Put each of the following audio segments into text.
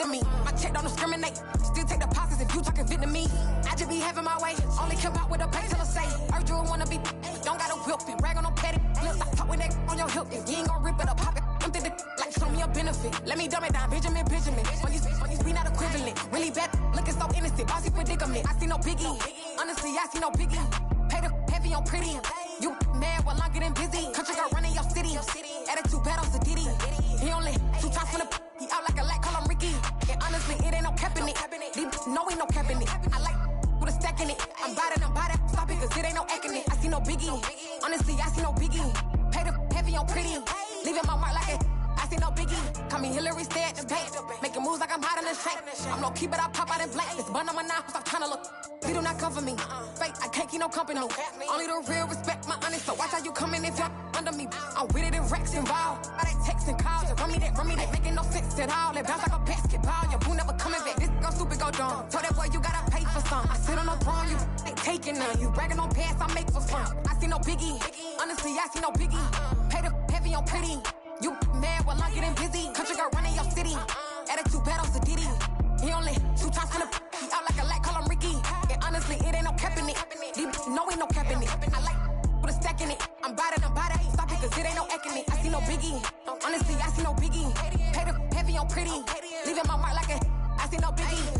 to me. My check don't discriminate. Still take deposits if you talking Vietnamese. I just be having my way. Only come out with a pay till I say. Urge you wanna be, don't gotta whip it. Rag on no petty. Lips, I talk with that on your hip. If you ain't gon' rip it up, pop it. I'm thinking like show me a benefit. Let me dumb it down, Benjamin. On you be not equivalent. Really bad, looking so innocent. Bossy predicament. I see no biggie. Honestly, I see no biggie. Pay the heavy on pretty. You mad while I'm getting busy. Country girl running your city. Attitude bad on Sadiddy. He only 2 times from the he out like a light, call him Ricky. And honestly, it ain't no cap in it. These no ain't no cap in it. I like with a stack in it. I'm by that. Stop it, cause it ain't no acting it. I see no biggie. Honestly, I see no biggie. Pay the heavy on pretty. Leaving my mark like it. I see no biggie. Call me Hillary, stay at the bank. Making moves like I'm hot in the shank. I'm low key, but I pop out in blank. It's bun on my knife, stop trying to look. They do not come for me. Fake, I can't keep no company. Only the real respect my honest. So watch how you coming if you're under me. I'm with it and Rex involved. I they text and calls. Just run me that. Making no sense at all. They bounce like a basketball. Your boo never coming back. This go stupid, go dumb. Told that boy you gotta pay for some. I sit on the throne, you ain't taking none. You bragging on pants, I make for fun. I see no biggie. Honestly, I see no biggie. Pay the heavy on pretty. You mad while I'm getting busy. Country girl running your city. Attitude bad on Sadiddy. He only 2 times from the he out like a light, call him Ricky. And honestly, it ain't no cap in it. No ain't no cap in it. I like with a stack in it. I'm by that. Stop it, cause it ain't no acting it. I see no biggie. Honestly, I see no biggie. Pay the heavy on pretty. Leaving my mark like a I see no biggie.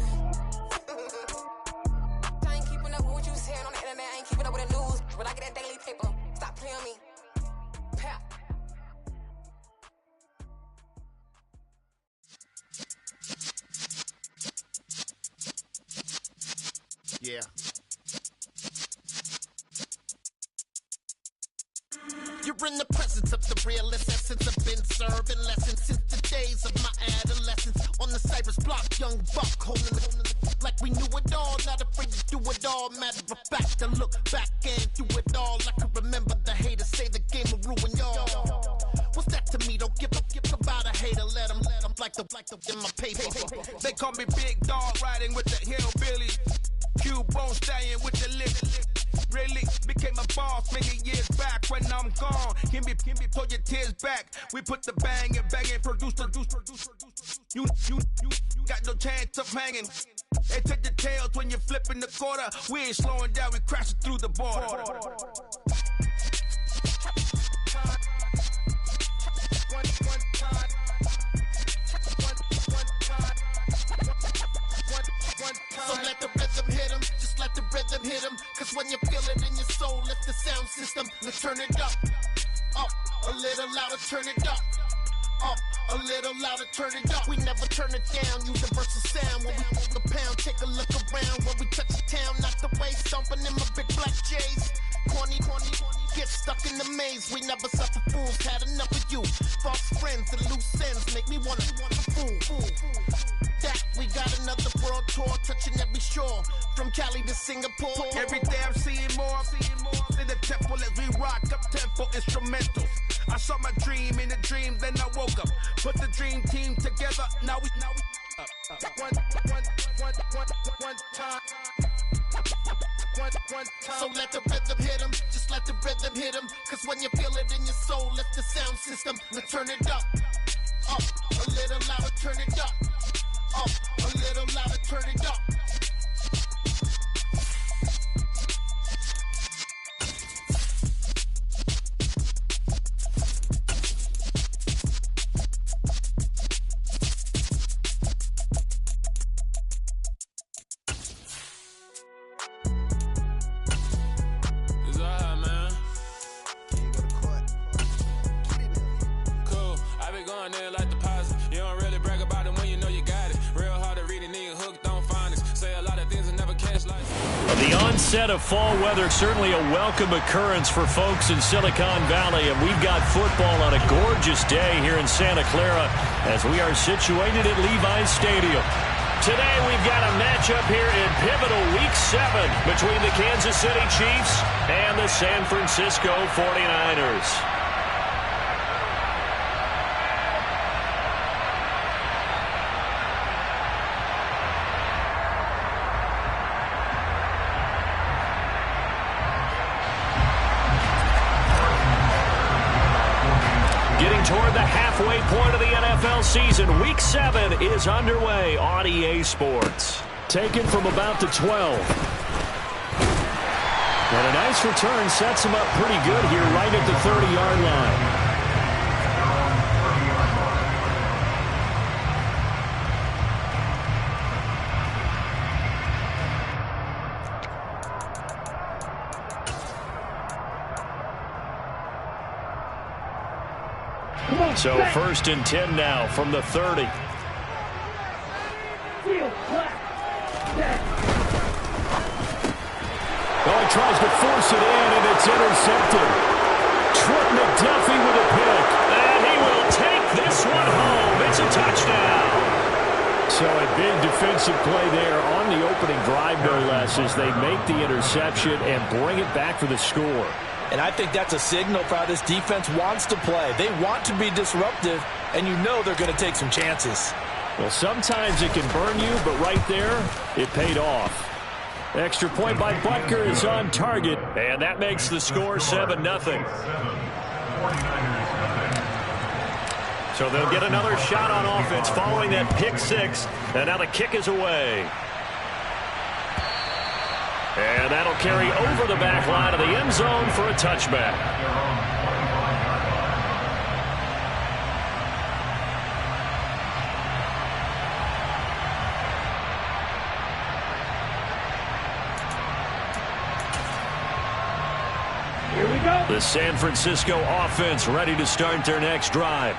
I ain't keeping up with what you saying on the internet. I ain't keeping up with the news. When I get that daily paper, stop playing me. Pap. Yeah. You're in the presence of the realest essence. I've been serving lessons since the days of my adolescence. On the Cypress block, young buck holding the like we knew it all. Not afraid to do it all. Matter of fact, to look back and do it all. I can remember the haters say the game will ruin y'all. What's that to me? Don't give about a hater. Let them like the in my paper. They call me Big Dog, riding with the hillbilly. Cubone staying with the lip. Really became a boss many years back. When I'm gone, can be pull your tears back. We put the bang and produce. You got no chance of hanging. They take the tails when you're flipping the quarter. We ain't slowing down, we crashing through the border. So let the rhythm hit him, just let the rhythm hit him. Cause when you feel it in your soul, lift the sound system. Let's turn it up, a little louder, turn it up, a little louder, turn it up. We never turn it down, universal sound. When we hold the pound, take a look around. When we touch the town, not the way, stomping in my big black J's. Corny, get stuck in the maze. We never suffer fools, had enough of you. False friends and loose ends make me wanna fool. That we got another world tour, touching every shore, from Cali to Singapore. Every day I'm seeing more in the temple as we rock up tempo instrumentals. I saw my dream in a dream, then I woke up. Put the dream team together, now we one time. So let the rhythm hit him, just let the rhythm hit him. Cause when you feel it in your soul, lift the sound system. Let's turn it up, a little louder, turn it up, a little louder, turn it up. Set of fall weather, certainly a welcome occurrence for folks in Silicon Valley, and we've got football on a gorgeous day here in Santa Clara as we are situated at Levi's Stadium. Today we've got a matchup here in pivotal Week 7 between the Kansas City Chiefs and the San Francisco 49ers. toward the halfway point of the NFL season. Week 7 is underway on EA Sports. Taken from about the 12. And a nice return sets him up pretty good here right at the 30-yard line. So 1st and 10 now from the 30. Oh, he tries to force it in, and it's intercepted. Trent McDuffie with a pick. And he will take this one home. It's a touchdown. So a big defensive play there on the opening drive, no less, as they make the interception and bring it back for the score. And I think that's a signal for how this defense wants to play. They want to be disruptive, and you know they're going to take some chances. Well, sometimes it can burn you, but right there, it paid off. Extra point by Butker is on target, and that makes the score 7-0. So they'll get another shot on offense following that pick 6, and now the kick is away. And that'll carry over the back line of the end zone for a touchback. Here we go. The San Francisco offense ready to start their next drive.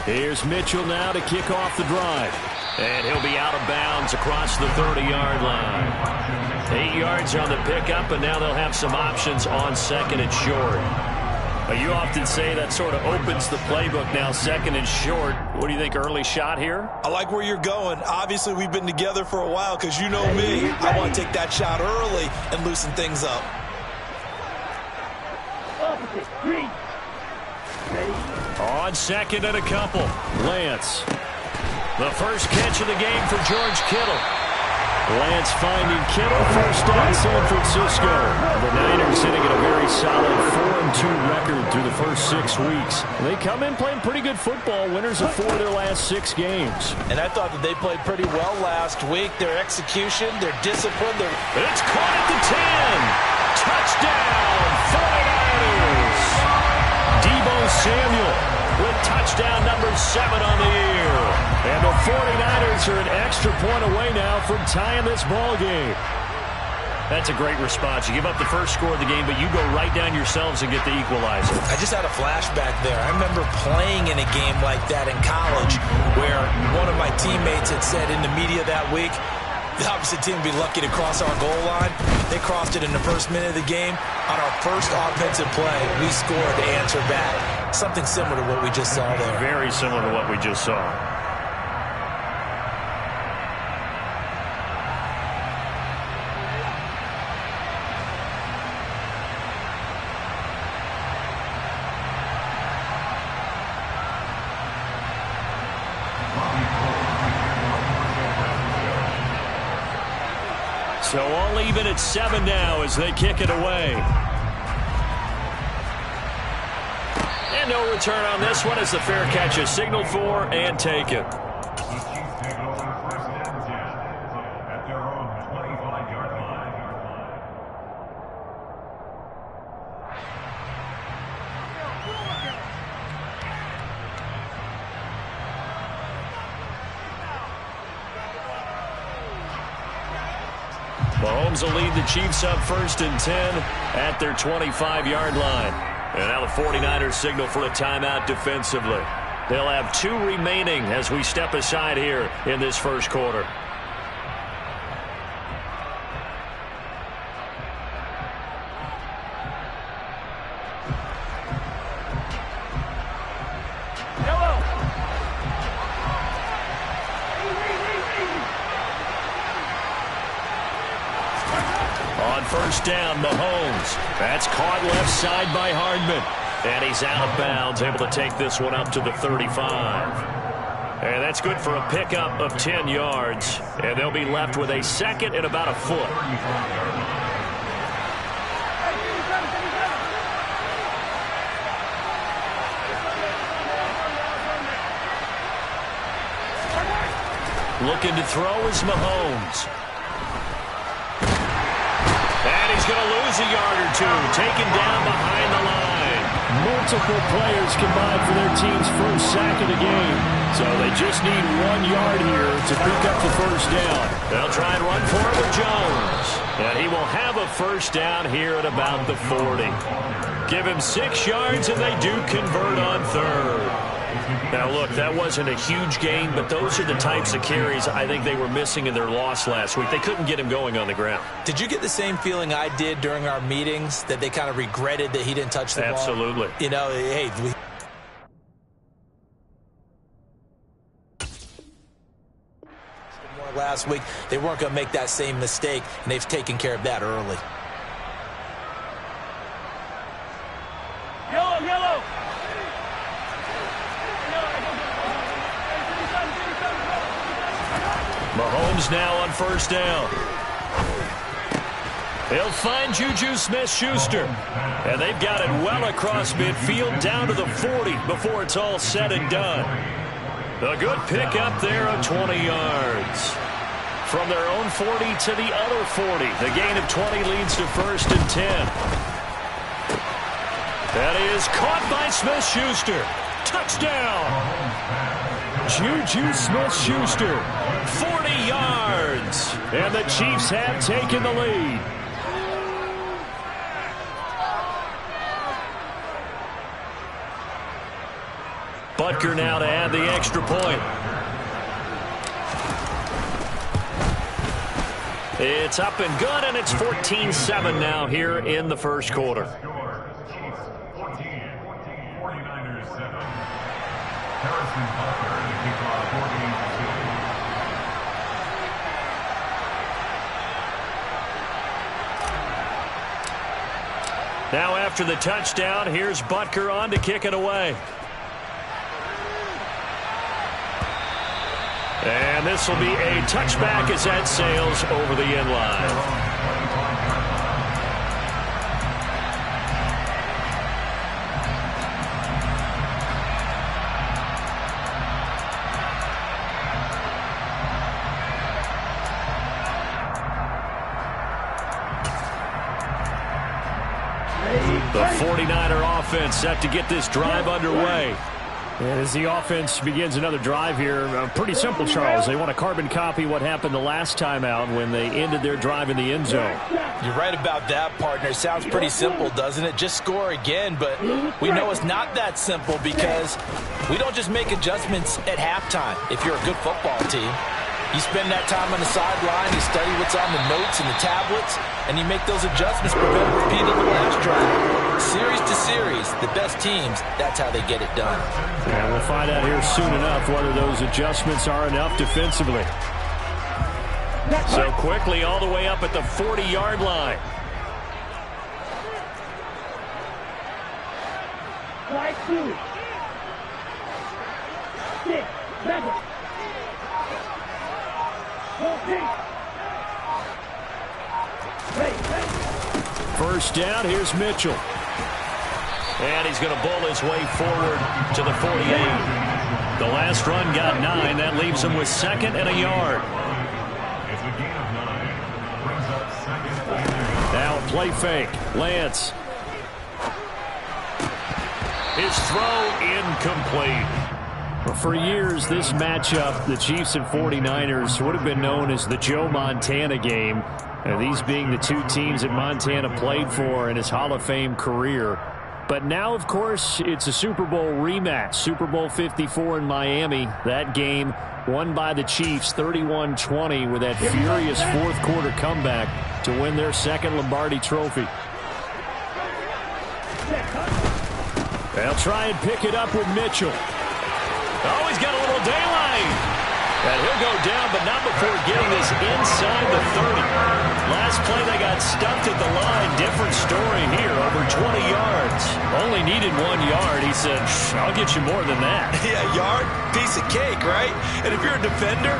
Here's Mitchell now to kick off the drive. And he'll be out of bounds across the 30-yard line. 8 yards on the pickup, and now they'll have some options on 2nd and short. You often say that sort of opens the playbook now, 2nd and short. What do you think, early shot here? I like where you're going. Obviously, we've been together for a while because you know me. I want to take that shot early and loosen things up. Opposite. Green. Ready? On 2nd and a couple. Lance. The first catch of the game for George Kittle. Lance finding Kittle, first down San Francisco. The Niners sitting at a very solid 4-2 record through the first 6 weeks. They come in playing pretty good football, winners of 4 of their last 6 games. And I thought that they played pretty well last week. Their execution, their discipline. It's caught at the 10. Touchdown, 49ers. Deebo Samuel with touchdown number 7 on the year. And the 49ers are an extra point away now from tying this ball game. That's a great response. You give up the first score of the game, but you go right down yourselves and get the equalizer. I just had a flashback there. I remember playing in a game like that in college where one of my teammates had said in the media that week, the opposite team would be lucky to cross our goal line. They crossed it in the first minute of the game. On our first offensive play, we scored to answer back. Something similar to what we just saw there. Very similar to what we just saw. So all even at 7 now as they kick it away. And no return on this one as the fair catch is signaled for and taken. Mahomes will lead the Chiefs up 1st and 10 at their 25-yard line. And now the 49ers signal for a timeout defensively. They'll have 2 remaining as we step aside here in this first quarter. First down, Mahomes. That's caught left side by Hardman. And he's out of bounds, able to take this one up to the 35. And that's good for a pickup of 10 yards. And they'll be left with a 2nd and about a foot. Looking to throw is Mahomes. And he's going to lose a yard or two. Taken down behind the line. Multiple players combined for their team's first sack of the game. So they just need 1 yard here to pick up the first down. They'll try and run for it with Jones. And he will have a first down here at about the 40. Give him 6 yards, and they do convert on third. Now, look, that wasn't a huge gain, but those are the types of carries I think they were missing in their loss last week. They couldn't get him going on the ground. Did you get the same feeling I did during our meetings, that they kind of regretted that he didn't touch the ball? Absolutely. You know, hey, last week, they weren't going to make that same mistake, and they've taken care of that early. Yellow. Mahomes now on first down. He'll find Juju Smith-Schuster. And they've got it well across midfield down to the 40 before it's all said and done. A good pick up there of 20 yards. From their own 40 to the other 40. The gain of 20 leads to first and 10. That is caught by Smith-Schuster. Touchdown! Juju Smith-Schuster, 40 yards. And the Chiefs have taken the lead. Butker now to add the extra point. It's up and good, and it's 14-7 now here in the first quarter. Now after the touchdown, here's Butker on to kick it away. And this will be a touchback as that sails over the end line. The 49er offense set to get this drive underway. And as the offense begins another drive here, pretty simple, Charles. They want to carbon copy what happened the last time out when they ended their drive in the end zone. You're right about that, partner. Sounds pretty simple, doesn't it? Just score again, but we know it's not that simple because we don't just make adjustments at halftime if you're a good football team. You spend that time on the sideline, you study what's on the notes and the tablets, and you make those adjustments, prevent a repeat of the last drive. Series to series, the best teams, that's how they get it done. And we'll find out here soon enough whether those adjustments are enough defensively. So quickly all the way up at the 40-yard line. Right 2. 6, 7. 14. First down, here's Mitchell. And he's going to bull his way forward to the 48. The last run got 9. That leaves him with second and a yard. Now a play fake. Lance. His throw incomplete. For years, this matchup, the Chiefs and 49ers, would have been known as the Joe Montana game. These being the two teams that Montana played for in his Hall of Fame career. But now, of course, it's a Super Bowl rematch. Super Bowl 54 in Miami. That game won by the Chiefs 31-20 with that furious fourth quarter comeback to win their second Lombardi trophy. They'll try and pick it up with Mitchell. Oh, he's got a little daylight. And he'll go down, but not before getting this inside the 30. Last play, they got stuffed at the line. Different story here, over 20 yards. Only needed 1 yard. He said, I'll get you more than that. Yeah, yard, piece of cake, right? And if you're a defender,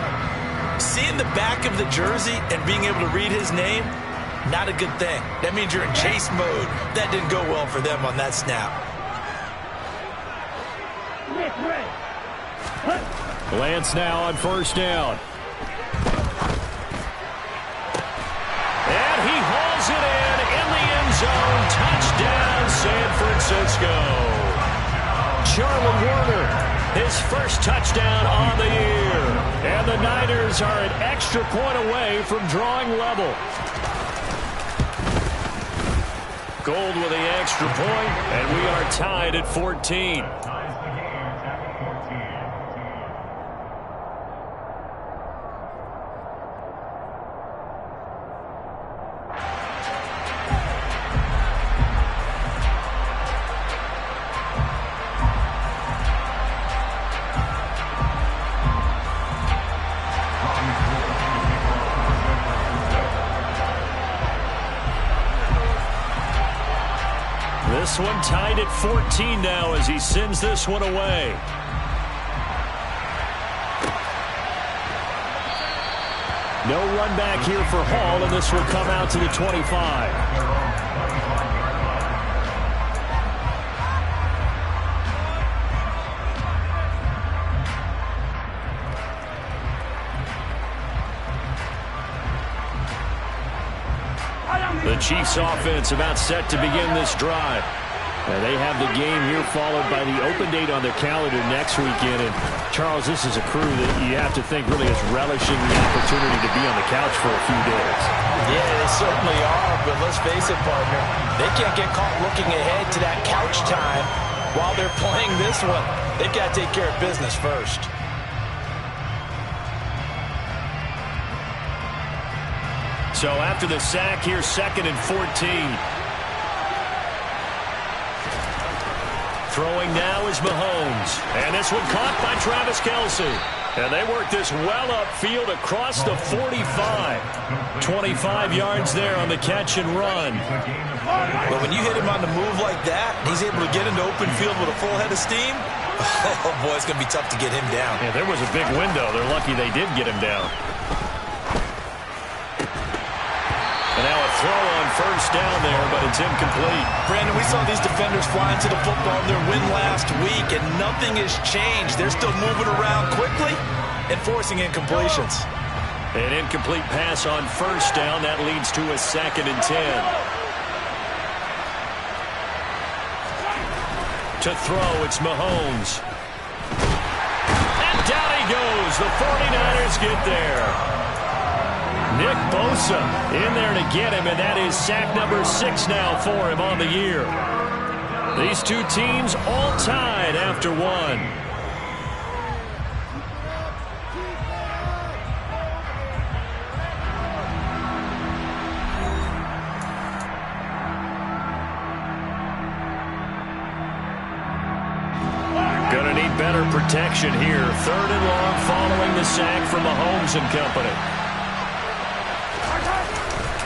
seeing the back of the jersey and being able to read his name, not a good thing. That means you're in chase mode. That didn't go well for them on that snap. Lance now on first down. and he hauls it in the end zone. Touchdown, San Francisco. Charlie Warner, his first touchdown on the year. And the Niners are an extra point away from drawing level. Gold with the extra point, and we are tied at 14. This one tied at 14 now as he sends this one away. No run back here for Hall, and this will come out to the 25. The Chiefs offense about set to begin this drive. And they have the game here followed by the open date on their calendar next weekend. And Charles, this is a crew that you have to think really is relishing the opportunity to be on the couch for a few days. Yeah, they certainly are, but let's face it, partner, they can't get caught looking ahead to that couch time while they're playing this one. They've got to take care of business first. So after the sack here, 2nd and 14. Throwing now is Mahomes. And this one caught by Travis Kelce. And they work this well upfield across the 45. 25 yards there on the catch and run. But when you hit him on the move like that, he's able to get into open field with a full head of steam. Oh, boy, it's going to be tough to get him down. Yeah, there was a big window. They're lucky they did get him down. And now a throw on first down there, but it's incomplete. Brandon, we saw these defenders flying to the football in their win last week, and nothing has changed. They're still moving around quickly and forcing incompletions. An incomplete pass on first down. That leads to a 2nd and 10. To throw, it's Mahomes. And down he goes. The 49ers get there. Nick Bosa in there to get him, and that is sack number 6 now for him on the year. These two teams all tied after one. Gonna need better protection here. 3rd and long following the sack from Mahomes and company.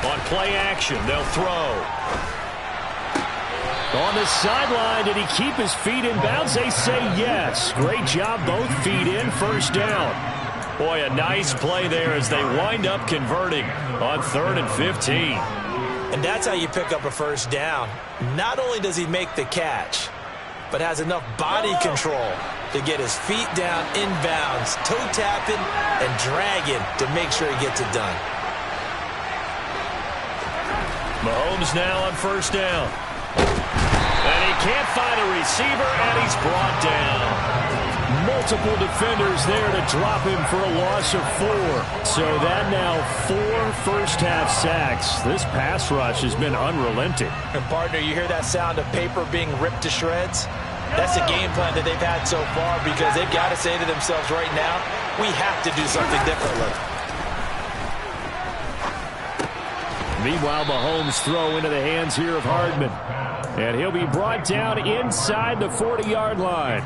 On play action, they'll throw. On the sideline, did he keep his feet in bounds? They say yes. Great job, both feet in, first down. Boy, a nice play there as they wind up converting on 3rd and 15. And that's how you pick up a first down. Not only does he make the catch, but has enough body control to get his feet down inbounds, toe tapping and dragging to make sure he gets it done. Mahomes now on first down. And he can't find a receiver, and he's brought down. Multiple defenders there to drop him for a loss of 4. So that now 4 first-half sacks. This pass rush has been unrelenting. And, partner, you hear that sound of paper being ripped to shreds? That's the game plan that they've had so far because they've got to say to themselves right now, we have to do something differently. Meanwhile, Mahomes throw into the hands here of Hardman. And he'll be brought down inside the 40-yard line.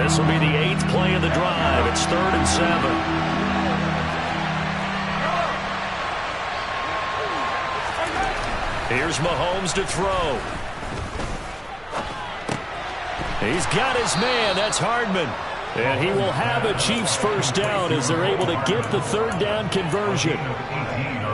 This will be the 8th play of the drive. It's 3rd and 7. Here's Mahomes to throw. He's got his man. That's Hardman. And he will have a Chiefs first down as they're able to get the 3rd down conversion.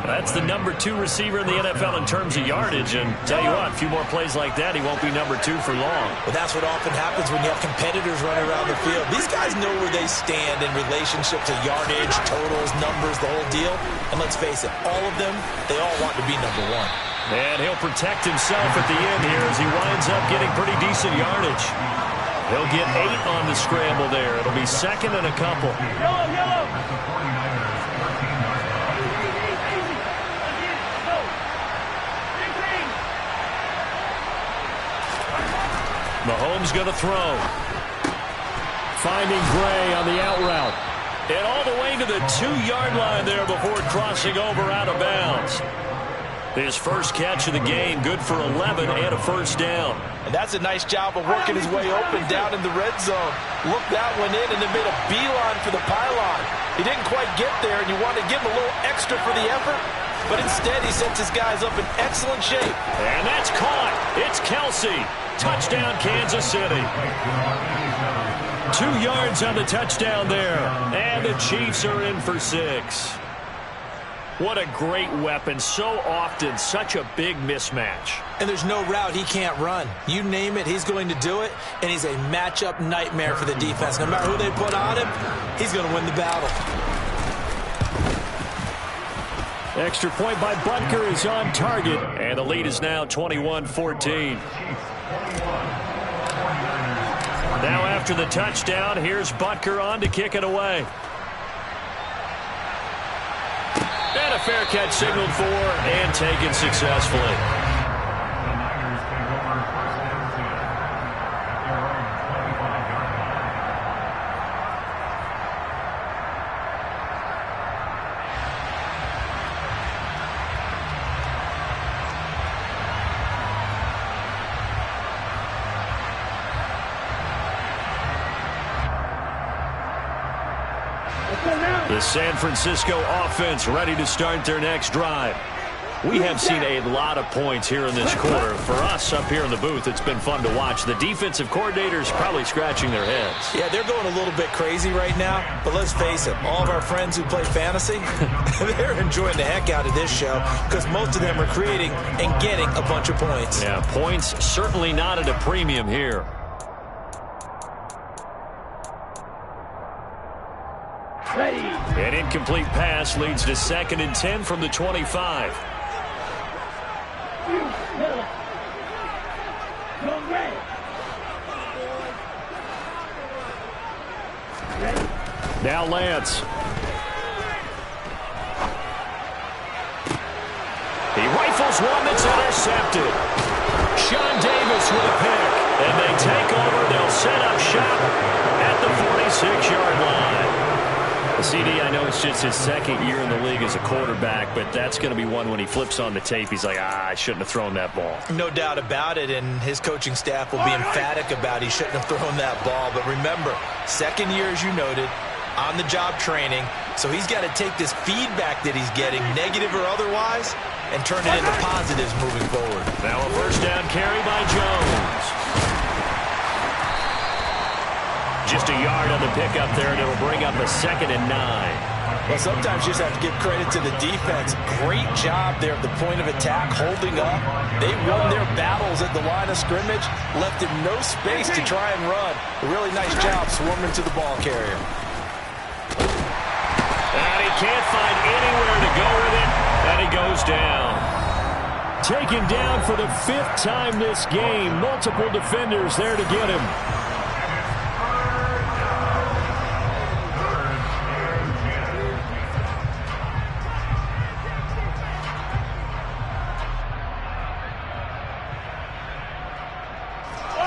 That's the number 2 receiver in the NFL in terms of yardage. And tell you what, a few more plays like that, he won't be number 2 for long. Well, that's what often happens when you have competitors running around the field. These guys know where they stand in relationship to yardage, totals, numbers, the whole deal. And let's face it, all of them, they all want to be number 1. And he'll protect himself at the end here as he winds up getting pretty decent yardage. He'll get 8 on the scramble there. It'll be second and a couple. Yellow. Mahomes going to throw. Finding Gray on the out route. And all the way to the 2-yard line there before crossing over out of bounds. His first catch of the game, good for 11 and a first down. And that's a nice job of working his way open down in the red zone. Looked that one in and then made a beeline for the pylon. He didn't quite get there, and you want to give him a little extra for the effort. But instead, he sets his guys up in excellent shape. And that's caught. It's Kelsey. Touchdown, Kansas City. 2 yards on the touchdown there. And the Chiefs are in for 6. What a great weapon. So often, such a big mismatch. And there's no route he can't run. You name it, he's going to do it. And he's a matchup nightmare for the defense. No matter who they put on him, he's going to win the battle. Extra point by Butker is on target. And the lead is now 21-14. Now after the touchdown, here's Butker on to kick it away. And a fair catch signaled for and taken successfully. The San Francisco offense ready to start their next drive. We have seen a lot of points here in this quarter. For us up here in the booth, it's been fun to watch. The defensive coordinators probably scratching their heads. Yeah, they're going a little bit crazy right now. But let's face it, all of our friends who play fantasy, they're enjoying the heck out of this show because most of them are creating and getting a bunch of points. Yeah, points certainly not at a premium here. Ready. An incomplete pass leads to 2nd and 10 from the 25. Now Lance. He rifles one that's intercepted. Sean Davis with a pick. And they take over. They'll set up shop at the 46-yard line. CD, I know it's just his 2nd year in the league as a quarterback, but that's going to be one when he flips on the tape. He's like, I shouldn't have thrown that ball. No doubt about it, and his coaching staff will be emphatic about he shouldn't have thrown that ball. But remember, 2nd year, as you noted, on-the-job training. So he's got to take this feedback that he's getting, negative or otherwise, and turn it into positives moving forward. Now a first down carry by Jones. Just a yard on the pickup there, and it'll bring up a 2nd and 9. Well, sometimes you just have to give credit to the defense. Great job there at the point of attack, holding up. They won their battles at the line of scrimmage, left him no space to try and run. A really nice job swarming to the ball carrier. And he can't find anywhere to go with it, and he goes down. Taken down for the 5th time this game. Multiple defenders there to get him.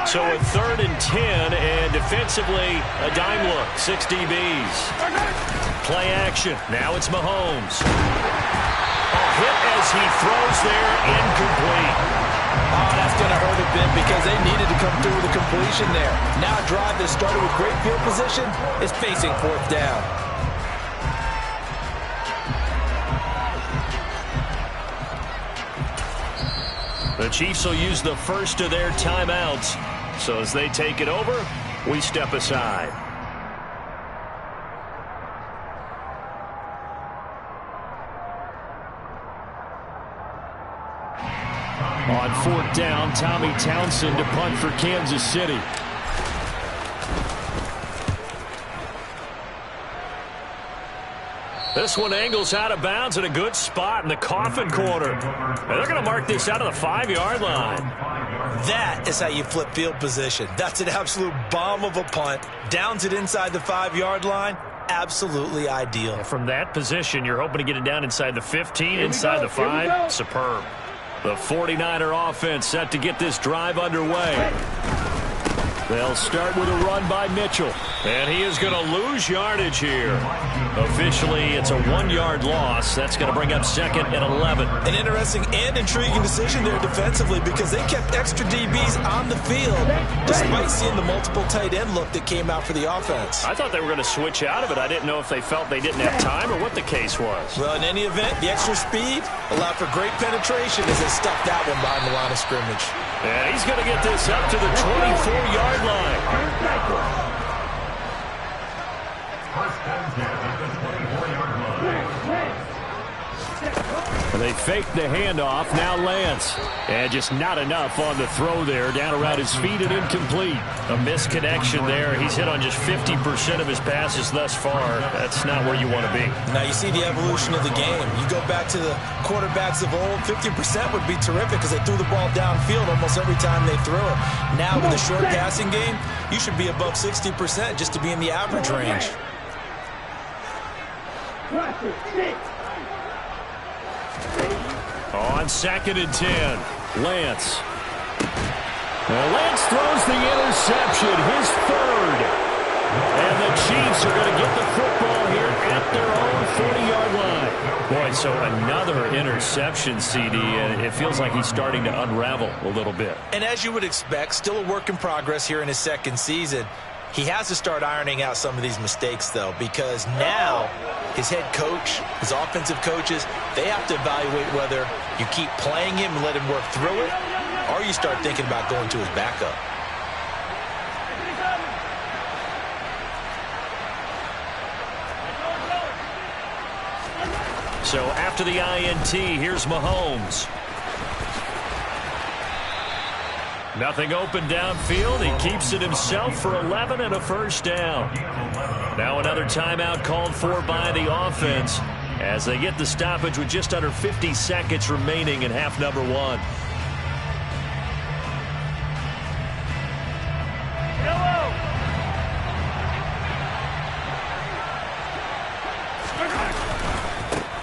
So a 3rd and 10, and defensively, a dime look, 6 DBs. Play action. Now it's Mahomes. A hit as he throws there, incomplete. Oh, that's going to hurt a bit because they needed to come through with a completion there. Now a drive that started with great field position is facing 4th down. The Chiefs will use the first of their timeouts. So as they take it over, we step aside. On 4th down, Tommy Townsend to punt for Kansas City. This one angles out of bounds in a good spot in the coffin corner. And they're going to mark this out of the 5-yard line. That is how you flip field position. That's an absolute bomb of a punt. Downs it inside the 5-yard line. Absolutely ideal. And from that position, you're hoping to get it down inside the 15, inside the 5. Superb. The 49er offense set to get this drive underway. They'll start with a run by Mitchell. And he is going to lose yardage here. Officially, it's a 1-yard loss. That's going to bring up 2nd and 11. An interesting and intriguing decision there defensively because they kept extra DBs on the field despite seeing the multiple tight end look that came out for the offense. I thought they were going to switch out of it. I didn't know if they felt they didn't have time or what the case was. Well, in any event, the extra speed allowed for great penetration as they stuffed that one behind the line of scrimmage. And he's going to get this up to the 24-yard line. They fake the handoff. Now Lance. And just not enough on the throw there. Down around his feet and incomplete. A misconnection there. He's hit on just 50% of his passes thus far. That's not where you want to be. Now you see the evolution of the game. You go back to the quarterbacks of old, 50% would be terrific because they threw the ball downfield almost every time they threw it. Now with the short passing game, you should be above 60% just to be in the average range. On 2nd and 10, Lance. Lance throws the interception, his 3rd. And the Chiefs are going to get the football here at their own 40-yard line. Boy, so another interception, CD, and it feels like he's starting to unravel a little bit. And as you would expect, still a work in progress here in his 2nd season. He has to start ironing out some of these mistakes, though, because now his head coach, his offensive coaches, they have to evaluate whether you keep playing him and let him work through it, or you start thinking about going to his backup. So after the INT, here's Mahomes. Nothing open downfield. He keeps it himself for 11 and a 1st down. Now another timeout called for by the offense as they get the stoppage with just under 50 seconds remaining in half number 1.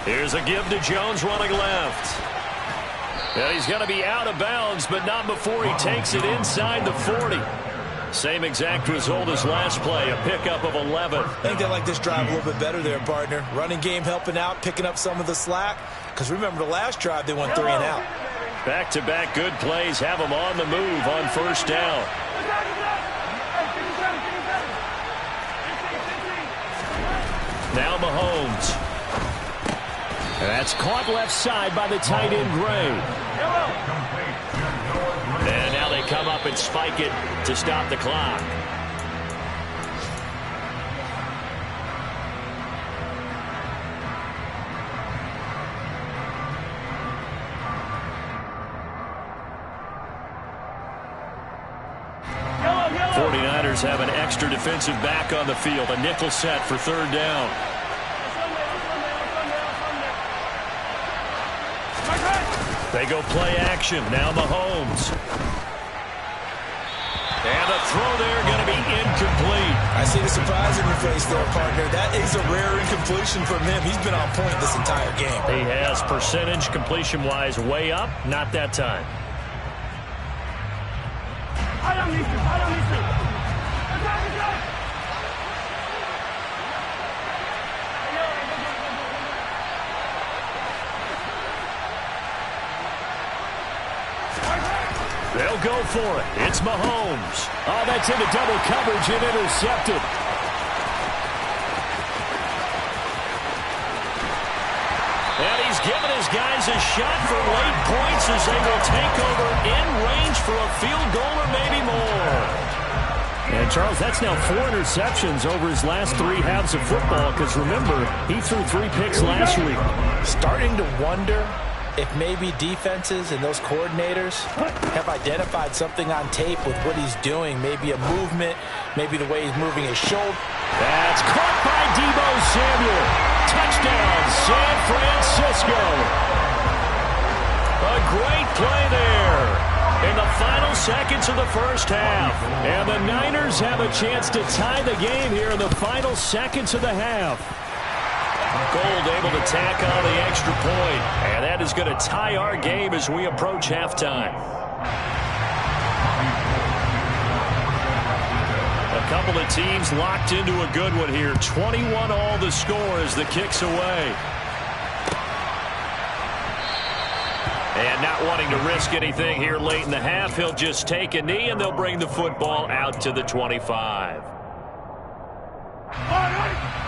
Here's a give to Jones running left. And he's going to be out of bounds, but not before he takes it inside the 40. Same exact result as last play, a pickup of 11. I think they like this drive a little bit better there, partner. Running game helping out, picking up some of the slack. Because remember, the last drive, they went 3 and out. Back-to-back good plays have them on the move on 1st down. Now Mahomes. And that's caught left side by the tight end, Gray. And now they come up and spike it to stop the clock. The 49ers have an extra defensive back on the field. A nickel set for 3rd down. They go play action. Now Mahomes. And the throw there going to be incomplete. I see the surprise in your face there, partner. That is a rare incompletion from him. He's been on point this entire game. He has percentage completion-wise way up. Not that time. They'll go for it. It's Mahomes. Oh, that's into double coverage and intercepted. And he's giving his guys a shot for late points as they will take over in range for a field goal or maybe more. And, Charles, that's now 4 interceptions over his last 3 halves of football because, remember, he threw 3 picks last week. Starting to wonder if maybe defenses and those coordinators have identified something on tape with what he's doing, maybe a movement, maybe the way he's moving his shoulder. That's caught by Deebo Samuel. Touchdown, San Francisco. A great play there in the final seconds of the first half. And the Niners have a chance to tie the game here in the final seconds of the half. Gold able to tack on the extra point. And that is going to tie our game as we approach halftime. A couple of teams locked into a good one here. 21 all the score as the kick's away. And not wanting to risk anything here late in the half, he'll just take a knee and they'll bring the football out to the 25.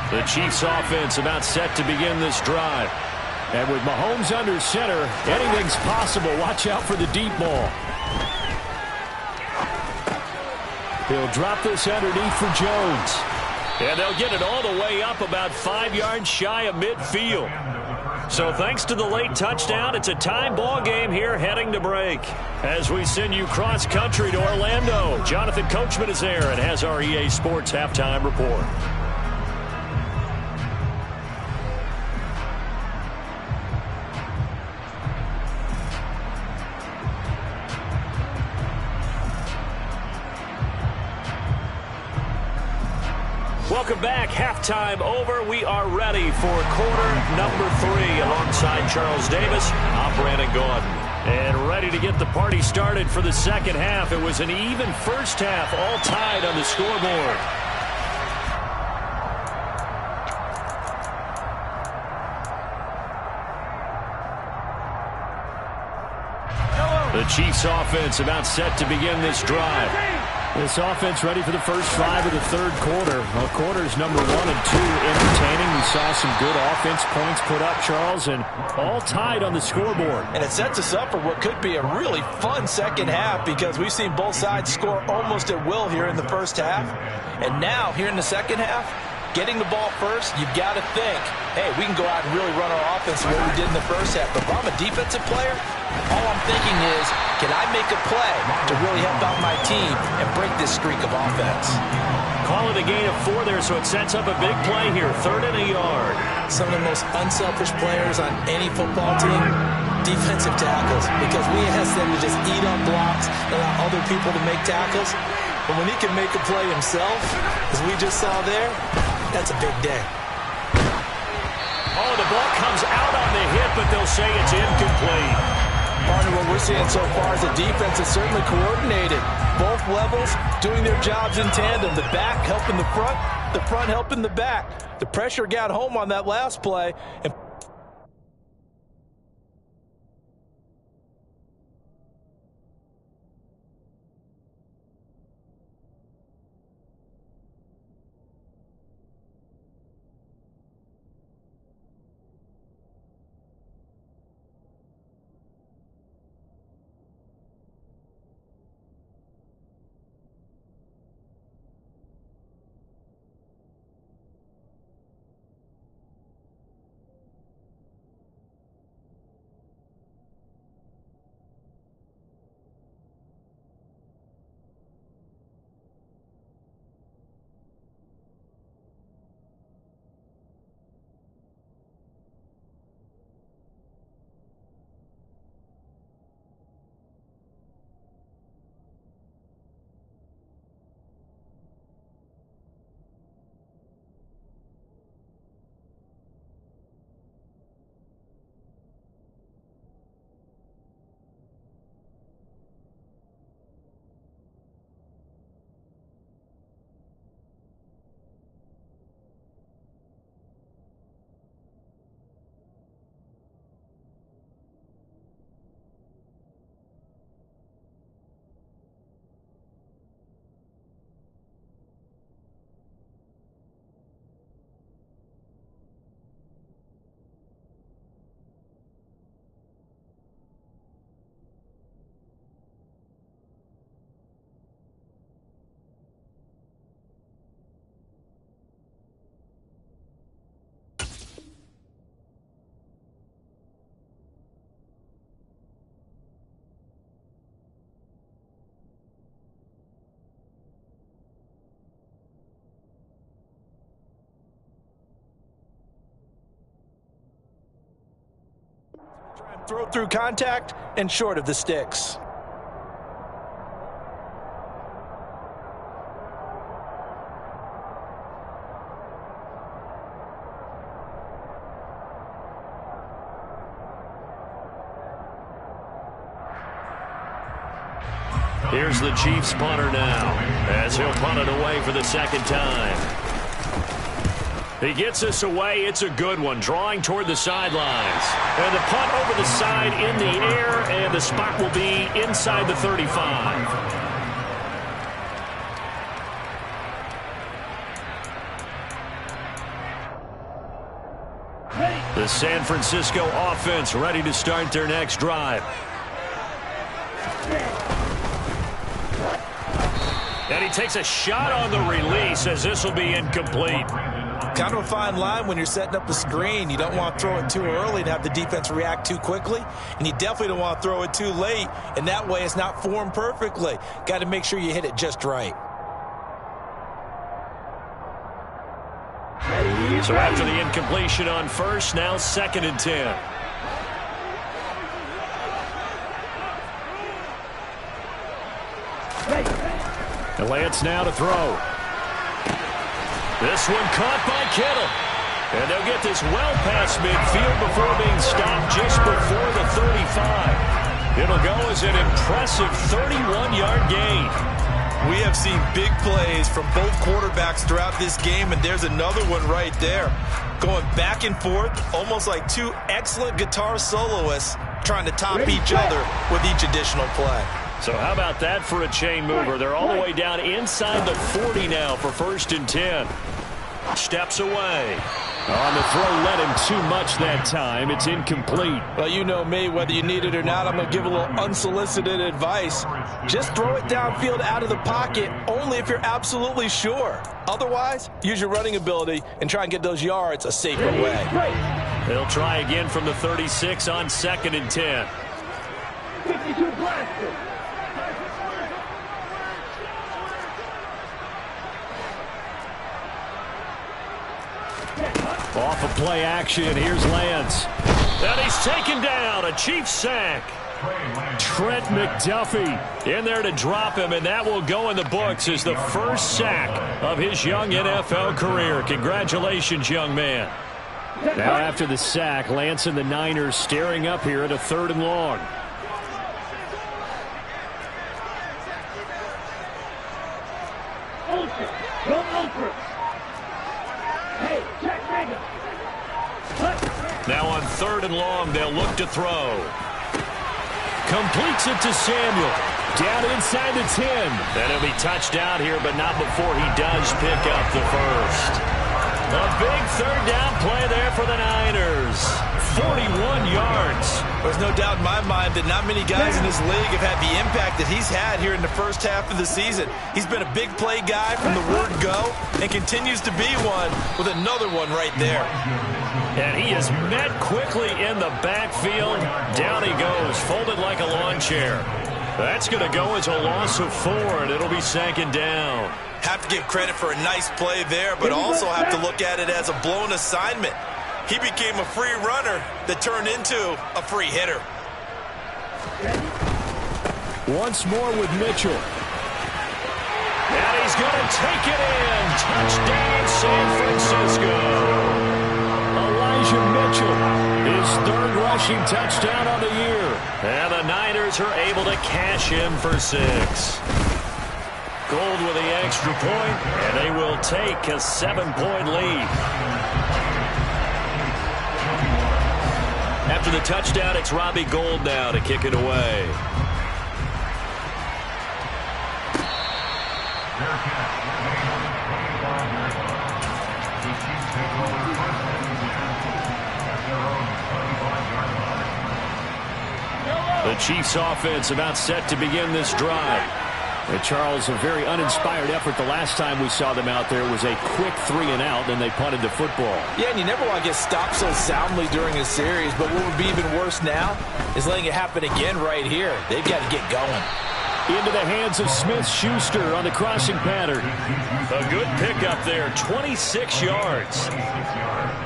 The Chiefs offense about set to begin this drive. And with Mahomes under center, anything's possible. Watch out for the deep ball. He'll drop this underneath for Jones. And they'll get it all the way up about 5 yards shy of midfield. So thanks to the late touchdown, it's a tie ball game here heading to break. As we send you cross country to Orlando, Jonathan Coachman is there and has our EA Sports halftime report. Welcome back. Halftime over. We are ready for quarter number 3 alongside Charles Davis. I'm Brandon Gordon. And ready to get the party started for the second half. It was an even first half, all tied on the scoreboard. The Chiefs offense about set to begin this drive. This offense ready for the first drive of the third quarter. Well, quarters number 1 and 2 entertaining. We saw some good offense points put up, Charles, and all tied on the scoreboard. And it sets us up for what could be a really fun second half because we've seen both sides score almost at will here in the first half. And now, here in the second half, getting the ball first, you've got to think, hey, we can go out and really run our offense the way we did in the first half. But if I'm a defensive player, all I'm thinking is, can I make a play to really help out my team and break this streak of offense? Call it a gain of 4 there, so it sets up a big play here. 3rd and a yard. Some of the most unselfish players on any football team, defensive tackles, because we ask them to just eat on blocks and allow other people to make tackles. But when he can make a play himself, as we just saw there, that's a big day. Oh, the ball comes out on the hit, but they'll say it's incomplete. Partner, what we're seeing so far is the defense is certainly coordinated. Both levels doing their jobs in tandem. The back helping the front helping the back. The pressure got home on that last play. And Throw through contact and short of the sticks. Here's the Chiefs punter now, as he'll punt it away for the second time. He gets this away. It's a good one, drawing toward the sidelines. And the punt over the side in the air, and the spot will be inside the 35. The San Francisco offense ready to start their next drive. And he takes a shot on the release, as this will be incomplete. Kind of a fine line when you're setting up the screen. You don't want to throw it too early and have the defense react too quickly. And you definitely don't want to throw it too late. And that way it's not formed perfectly. Got to make sure you hit it just right. So after the incompletion on first, now 2nd and 10. And Lance now to throw. This one caught by Kittle. And they'll get this well past midfield before being stopped just before the 35. It'll go as an impressive 31-yard gain. We have seen big plays from both quarterbacks throughout this game, and there's another one right there. Going back and forth, almost like two excellent guitar soloists trying to top each other with each additional play. So how about that for a chain mover? They're all the way down inside the 40 now for 1st and 10. Steps away. On the throw, led him too much that time. It's incomplete. Well, you know me, whether you need it or not, I'm going to give a little unsolicited advice. Just throw it downfield out of the pocket, only if you're absolutely sure. Otherwise, use your running ability and try and get those yards a safer way. They'll try again from the 36 on 2nd and 10. 52 blasted. Off of play action, here's Lance. And he's taken down, a Chiefs sack. Trent McDuffie in there to drop him, and that will go in the books as the first sack of his young NFL career. Congratulations, young man. Now after the sack, Lance and the Niners staring up here at a 3rd and long. Now on 3rd and long, they'll look to throw. Completes it to Samuel. Down inside the 10. And he'll be touched out here, but not before he does pick up the first. A big 3rd down play there for the Niners. 41 yards. There's no doubt in my mind that not many guys in this league have had the impact that he's had here in the first half of the season. He's been a big play guy from the word go and continues to be one with another one right there. And he is met quickly in the backfield. Down he goes, folded like a lawn chair. That's going to go as a loss of 4, and it'll be 2nd down. Have to give credit for a nice play there, but also have to look at it as a blown assignment. He became a free runner that turned into a free hitter. Once more with Mitchell. And he's going to take it in. Touchdown, San Francisco. Elijah Mitchell, his 3rd rushing touchdown on the year. And the Niners are able to cash in for 6. Gold with the extra point, and they will take a 7-point lead. After the touchdown, it's Robbie Gould now to kick it away. The Chiefs offense about set to begin this drive. And Charles, a very uninspired effort the last time we saw them out there was a quick 3-and-out, and they punted the football. Yeah, and you never want to get stopped so soundly during a series, but what would be even worse now is letting it happen again right here. They've got to get going. into the hands of Smith-Schuster on the crossing pattern. A good pickup there, 26 yards.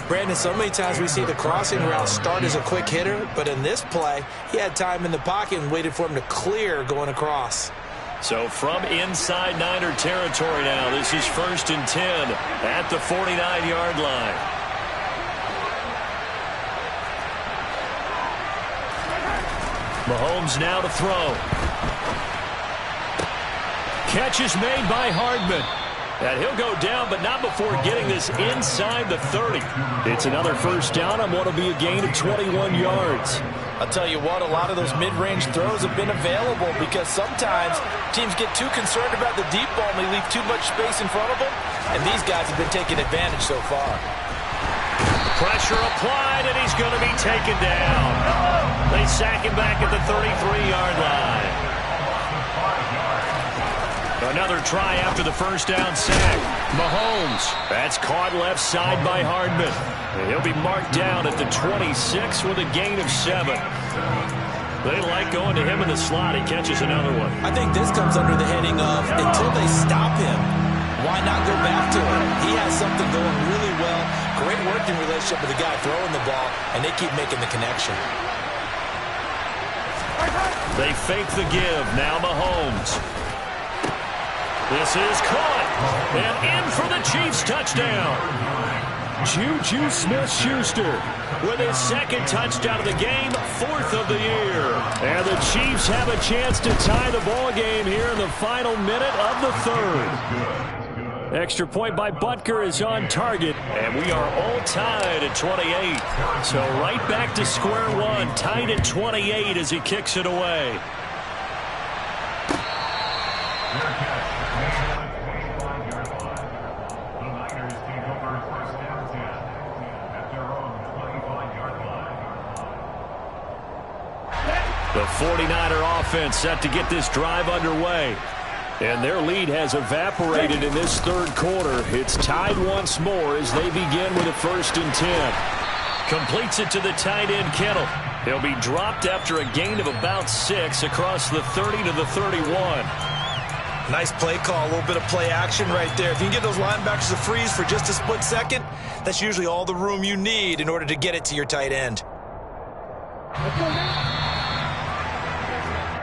Brandon, so many times we see the crossing route start as a quick hitter, but in this play, he had time in the pocket and waited for him to clear going across. So from inside Niner territory now, this is 1st and 10 at the 49-yard line. Mahomes now to throw. Catch is made by Hardman. And he'll go down, but not before getting this inside the 30. It's another first down on what will be a gain of 21 yards. I'll tell you what, a lot of those mid-range throws have been available because sometimes teams get too concerned about the deep ball and they leave too much space in front of them, and these guys have been taking advantage so far. Pressure applied, and he's going to be taken down. They sack him back at the 33-yard line. Another try after the first down sack. Mahomes. That's caught left side by Hardman. And he'll be marked down at the 26 with a gain of 7. They like going to him in the slot. He catches another one. I think this comes under the heading of until they stop him, why not go back to him? He has something going really well. Great working relationship with the guy throwing the ball, and they keep making the connection. They fake the give. Now Mahomes. This is caught, and in for the Chiefs touchdown. Juju Smith-Schuster With his second touchdown of the game, 4th of the year. And the Chiefs have a chance to tie the ball game here in the final minute of the 3rd. Extra point by Butker is on target, and we are all tied at 28. So right back to square one, tied at 28 as he kicks it away. The 49er offense set to get this drive underway. And their lead has evaporated in this 3rd quarter. It's tied once more as they begin with a 1st and 10. Completes it to the tight end, Kittle. He'll be dropped after a gain of about 6 across the 30 to the 31. Nice play call, a little bit of play action right there. If you can get those linebackers to freeze for just a split second, that's usually all the room you need in order to get it to your tight end.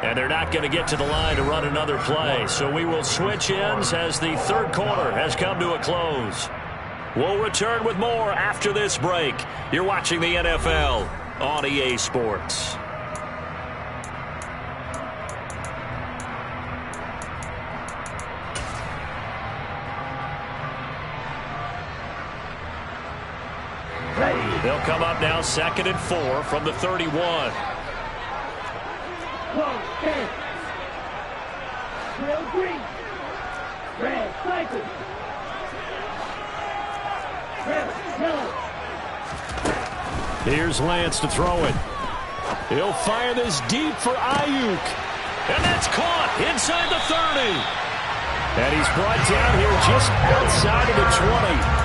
And they're not going to get to the line to run another play. So we will switch ends as the 3rd quarter has come to a close. We'll return with more after this break. You're watching the NFL on EA Sports. They'll come up now 2nd and 4 from the 31. Green. Red, cycle. Red, yellow. Here's Lance to throw it. He'll fire this deep for Ayuk. And that's caught inside the 30. And he's brought down here just outside of the 20.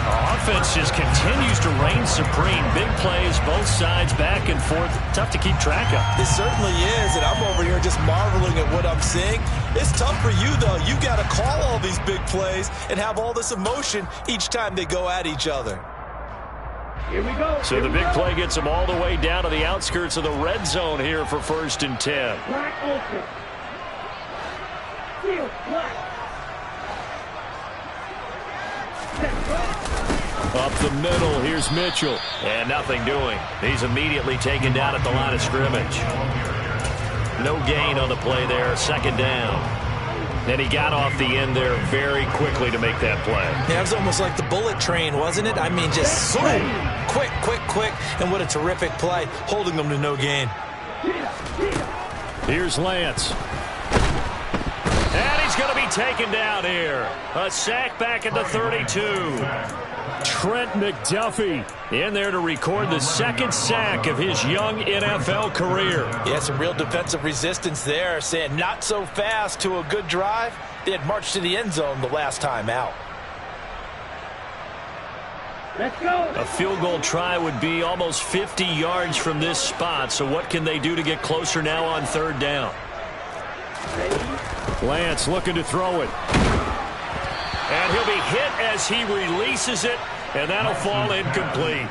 Offense just continues to reign supreme. Big plays, both sides, back and forth. Tough to keep track of. It certainly is, and I'm over here just marveling at what I'm seeing. It's tough for you, though. You got to call all these big plays and have all this emotion each time they go at each other. Here we go. So the big play gets them all the way down to the outskirts of the red zone here for 1st and 10. Black open. Field black. Up the middle, here's Mitchell. And nothing doing. He's immediately taken down at the line of scrimmage. No gain on the play there, 2nd down. And he got off the end there very quickly to make that play. Yeah, it was almost like the bullet train, wasn't it? I mean, just so quick, and what a terrific play, holding them to no gain. Here's Lance. And he's going to be taken down here. A sack back at the 32. Trent McDuffie in there to record the 2nd sack of his young NFL career. Yeah, some real defensive resistance there, saying not so fast to a good drive. They had marched to the end zone the last time out. Let's go. A field goal try would be almost 50 yards from this spot. So what can they do to get closer now on 3rd down? Lance looking to throw it. And he'll be hit as he releases it, and that'll fall incomplete.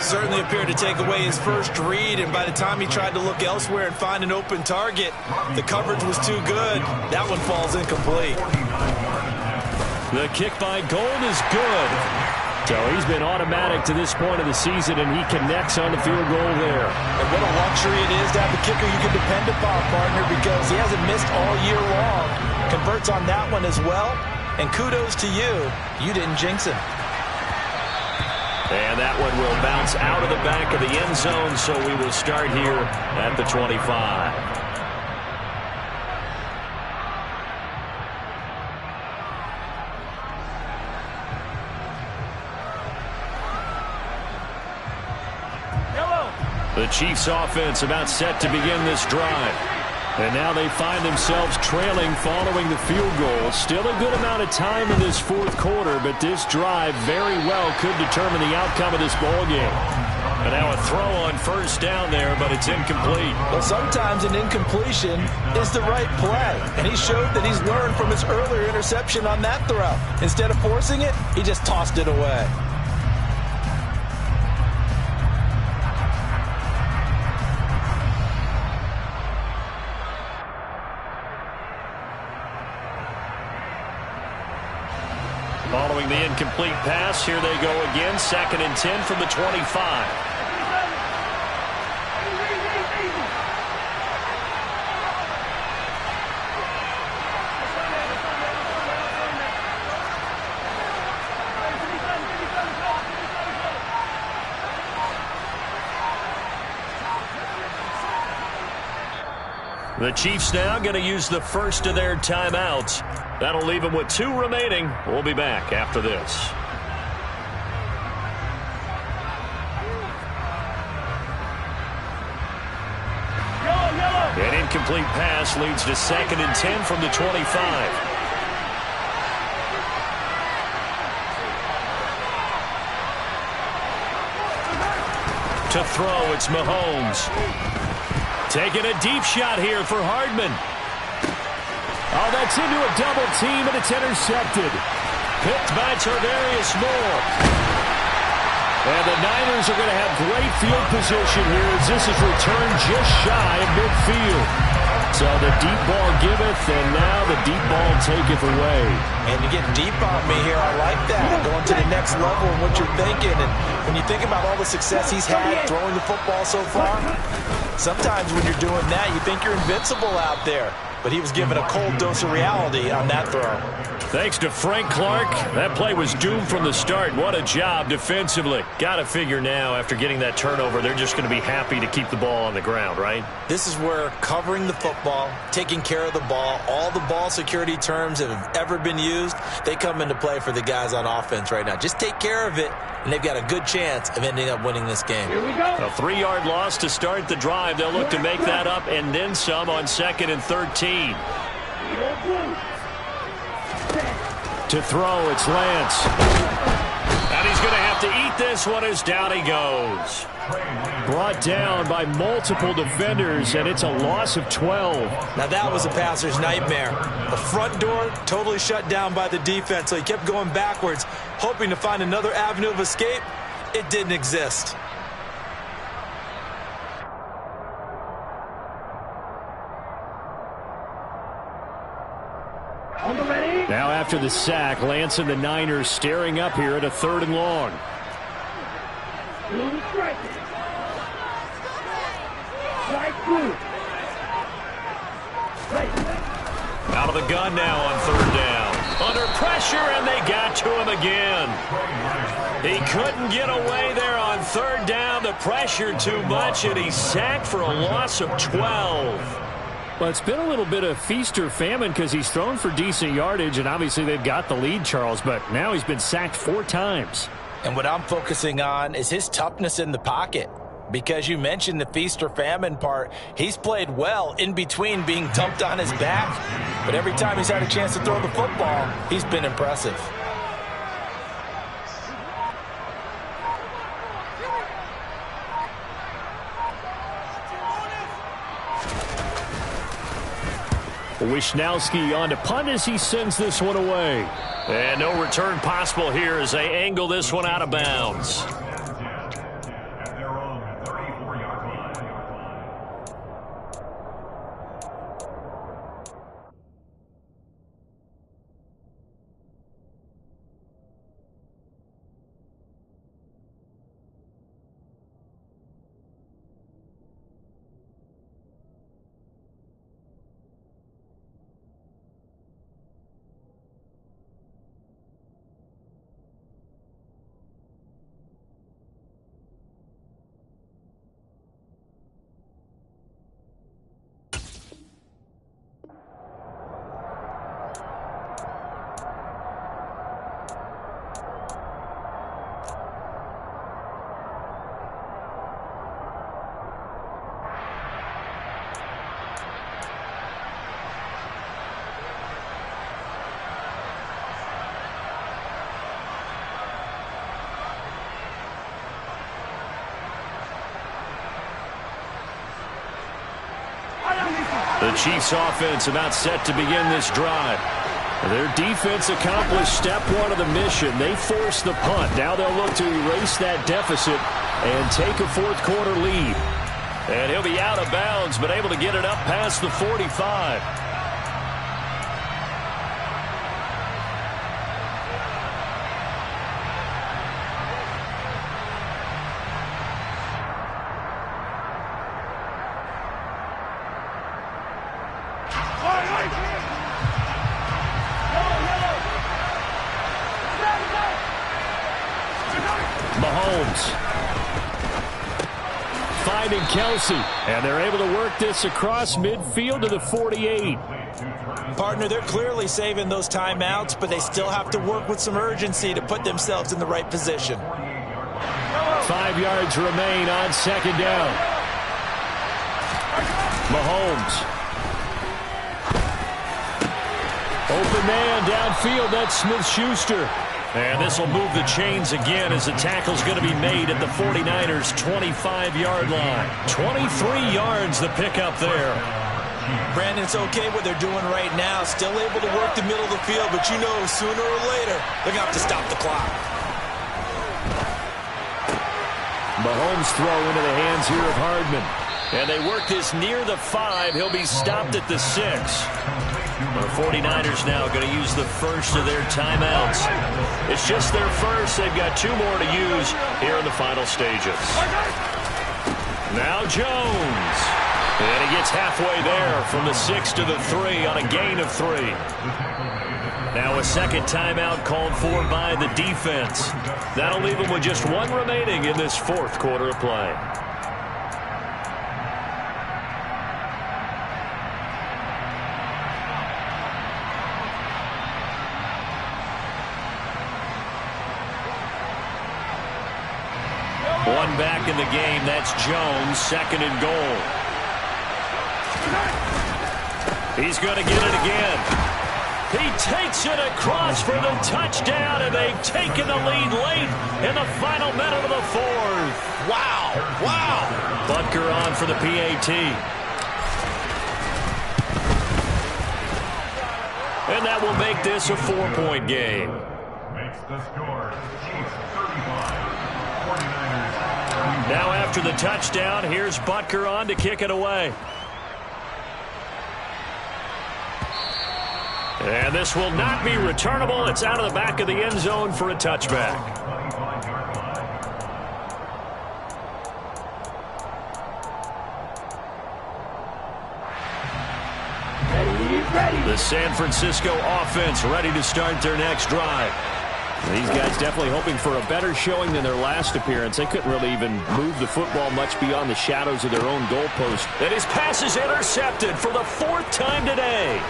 Certainly appeared to take away his first read, and by the time he tried to look elsewhere and find an open target, the coverage was too good. That one falls incomplete. The kick by Gold is good. So he's been automatic to this point of the season, and he connects on the field goal there. And what a luxury it is to have a kicker you can depend upon, partner, because he hasn't missed all year long. Converts on that one as well. And kudos to you. You didn't jinx him. And that one will bounce out of the back of the end zone, so we will start here at the 25. The Chiefs offense about set to begin this drive. And now they find themselves trailing following the field goal. Still a good amount of time in this fourth quarter, but this drive very well could determine the outcome of this ball game. And now a throw on first down there, but it's incomplete. Well, sometimes an incompletion is the right play. And he showed that he's learned from his earlier interception on that throw. Instead of forcing it, he just tossed it away. Following the incomplete pass, here they go again. 2nd and 10 from the 25. The Chiefs now going to use the first of their timeouts. That'll leave them with 2 remaining. We'll be back after this. An incomplete pass leads to 2nd and 10 from the 25. To throw, it's Mahomes. Taking a deep shot here for Hardman. Oh, that's into a double team, and it's intercepted. Picked by Tarvarius Moore. And the Niners are going to have great field position here as this is returned just shy of midfield. So the deep ball giveth, and now the deep ball taketh away. And you get deep on me here. I like that. Going to the next level in what you're thinking. And when you think about all the success he's had throwing the football so far, sometimes when you're doing that, you think you're invincible out there. But he was given a cold dose of reality on that throw. Thanks to Frank Clark, that play was doomed from the start. What a job defensively. Got to figure now, after getting that turnover, they're just going to be happy to keep the ball on the ground, right? This is where covering the football, taking care of the ball, all the ball security terms that have ever been used, they come into play for the guys on offense right now. Just take care of it, and they've got a good chance of ending up winning this game. Here we go. A 3-yard loss to start the drive. They'll look to make that up and then some on 2nd and 13. To throw, it's Lance. And he's going to have to eat this one as down he goes. Brought down by multiple defenders, and it's a loss of 12. Now that was a passer's nightmare. The front door totally shut down by the defense, so he kept going backwards, hoping to find another avenue of escape. It didn't exist. Now after the sack, Lance and the Niners staring up here at a 3rd and long. Out of the gun now on 3rd down. Under pressure, and they got to him again. He couldn't get away there on 3rd down. The pressure too much, and he's sacked for a loss of 12. Well, it's been a little bit of feast or famine because he's thrown for decent yardage, and obviously they've got the lead, Charles, but now he's been sacked 4 times. And what I'm focusing on is his toughness in the pocket. Because you mentioned the feast or famine part, he's played well in between being dumped on his back. But every time he's had a chance to throw the football, he's been impressive. Wisnowski on to punt as he sends this one away. And no return possible here as they angle this one out of bounds. The Chiefs offense about set to begin this drive. Their defense accomplished step one of the mission. They forced the punt. Now they'll look to erase that deficit and take a fourth quarter lead. And he'll be out of bounds, but able to get it up past the 45. Finding Kelsey, and they're able to work this across midfield to the 48. Partner, they're clearly saving those timeouts, but they still have to work with some urgency to put themselves in the right position. 5 yards remain on second down. Mahomes. Open man downfield, that's Smith-Schuster. And this will move the chains again as the tackle's going to be made at the 49ers' 25-yard line. 23 yards the pickup there. Brandon, it's okay what they're doing right now. Still able to work the middle of the field, but you know sooner or later they're going to have to stop the clock. Mahomes throw into the hands here of Hardman. And they work this near the 5. He'll be stopped at the 6. The 49ers now going to use the first of their timeouts. It's just their first. They've got 2 more to use here in the final stages. Now Jones. And he gets halfway there from the 6 to the 3 on a gain of 3. Now a second timeout called for by the defense. That'll leave them with just 1 remaining in this fourth quarter of play. One back in the game. That's Jones. Second and goal. He's going to get it again. He takes it across for the touchdown, and they've taken the lead late in the final minute of the fourth. Wow. Wow. Butker on for the PAT. And that will make this a 4-point game. Makes the score. Chiefs 35, 49ers. Now after the touchdown, here's Butker on to kick it away. And this will not be returnable. It's out of the back of the end zone for a touchback. The San Francisco offense ready to start their next drive. These guys definitely hoping for a better showing than their last appearance. They couldn't really even move the football much beyond the shadows of their own goalpost. And his pass is intercepted for the 4th time today.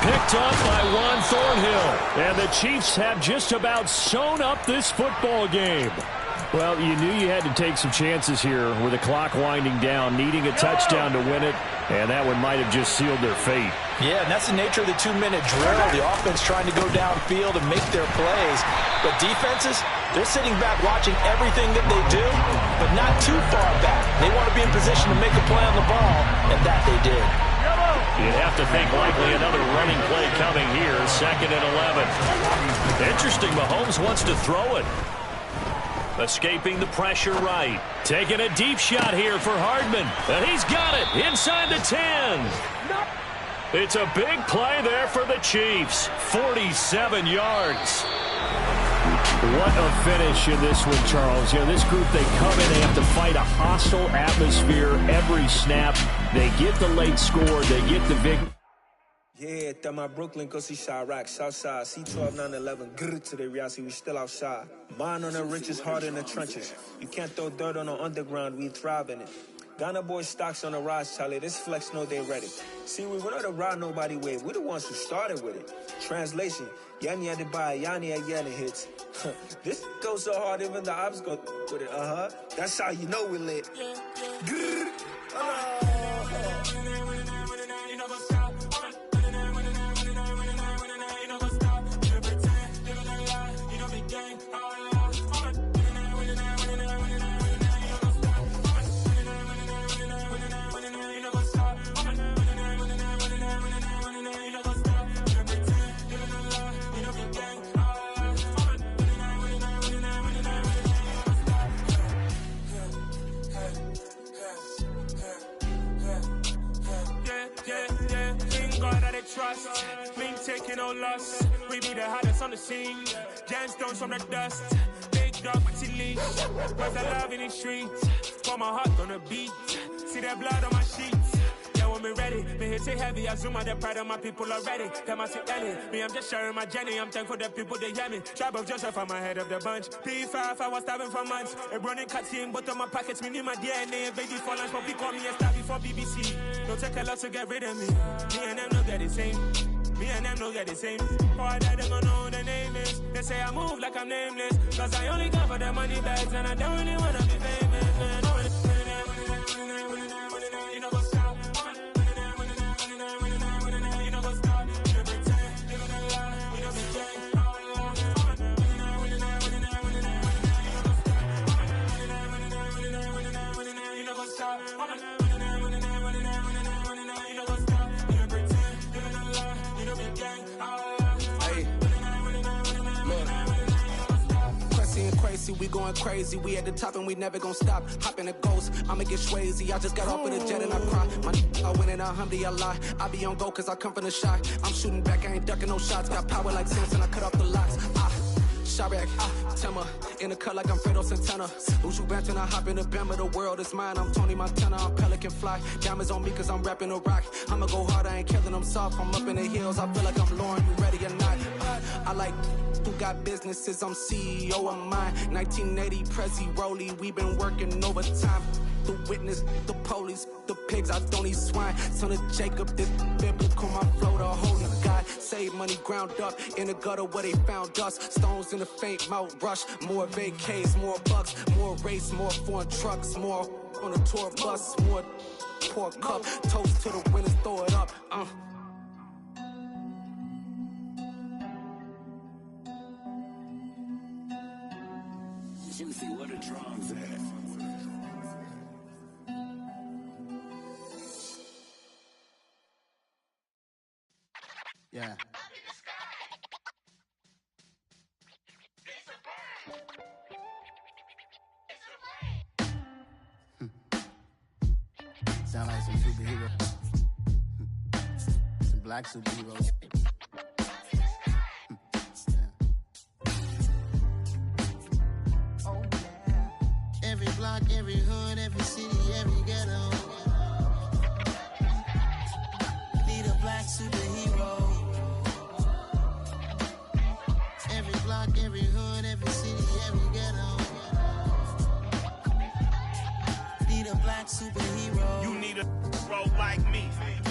Picked up by Juan Thornhill. And the Chiefs have just about sewn up this football game. Well, you knew you had to take some chances here with the clock winding down, needing a touchdown to win it, and that one might have just sealed their fate. Yeah, and that's the nature of the 2-minute drill. The offense trying to go downfield and make their plays. But defenses, they're sitting back watching everything that they do, but not too far back. They want to be in position to make a play on the ball, and that they did. You'd have to think likely another running play coming here, 2nd and 11. Interesting, Mahomes wants to throw it. Escaping the pressure right. Taking a deep shot here for Hardman. And he's got it inside the 10. It's a big play there for the Chiefs. 47 yards. What a finish in this one, Charles. You know, this group, they come in, they have to fight a hostile atmosphere every snap. They get the late score. They get the big... Yeah, that my Brooklyn, go see Chirac, Southside, C12, 911, grrr to the reality, we still outside. Mine on the riches, hard in the trenches. You can't throw dirt on the underground, we thrive in it. Ghana boys stocks on the rise, Charlie, this flex know they ready. See, we not to ride nobody wave, we the ones who started with it. Translation, Yanni had to buy, Yanni had Yanni hits. This goes so hard, even the ops go with it, That's how you know we lit. Grrr. Trust, we ain't taking no loss. We be the hottest on the scene. Gemstones from the dust. Big dog with your leash. Where's the love in the streets? Put my heart on the beat. See that blood on my sheets. Yeah, when we ready, me hit it heavy. I zoom out the pride of my people already. Them I see Ellie. Me, I'm just sharing my journey. I'm thankful that people they hear me. Tribe of Joseph, I'm ahead of the bunch. P5, I was starving for months. A running cut in both of my pockets. Me need my DNA and baby for lunch. But people call me a star before BBC. Don't take a lot to get rid of me. Me and them know that the same. Me and them know that the same. All that they gonna know the name is. They say I move like I'm nameless. Cause I only come for the money bags. And I don't really wanna be famous, man. You know what's up. You know what's up. You pretend. You know the lie. You know the game. You know what's up. Crazy, we going crazy. We at the top and we never gonna stop. Hop in a ghost, I'ma get swayzy. I just got off with a jet and I cry. I win in a Humvee, I lie. I be on go cause I come from the shot. I'm shooting back, I ain't ducking no shots. Got power like Samson, I cut off the locks. Chirac, Tema, in the cut like I'm Fredo Santana. Uju Banton, I hop in the Bama, the world is mine. I'm Tony Montana, I'm Pelican Fly. Diamonds on me cause I'm rapping a rock. I'ma go hard, I ain't killing them soft. I'm up in the hills, I feel like I'm Lauren, you ready or not? I like who got businesses, I'm CEO of mine. 1980 Prezi Rolly, we been working overtime. The witness, the police, the pigs, I don't eat swine. Son of Jacob, this biblical, my flow, the holy God. Save money ground up in the gutter where they found us. Stones in the faint mouth rush. More vacays, more bucks, more race, more foreign trucks, more on a tour bus, more pour cup. Toast to the winners, throw it up. Juicy, what a drums at. Yeah. Sound like some superhero. Some black superheroes. Oh yeah. Every block, every hood, every city, every ghetto. Need a black superhero. Every block, every hood, every city, every ghetto. Need a black superhero. You need a role like me.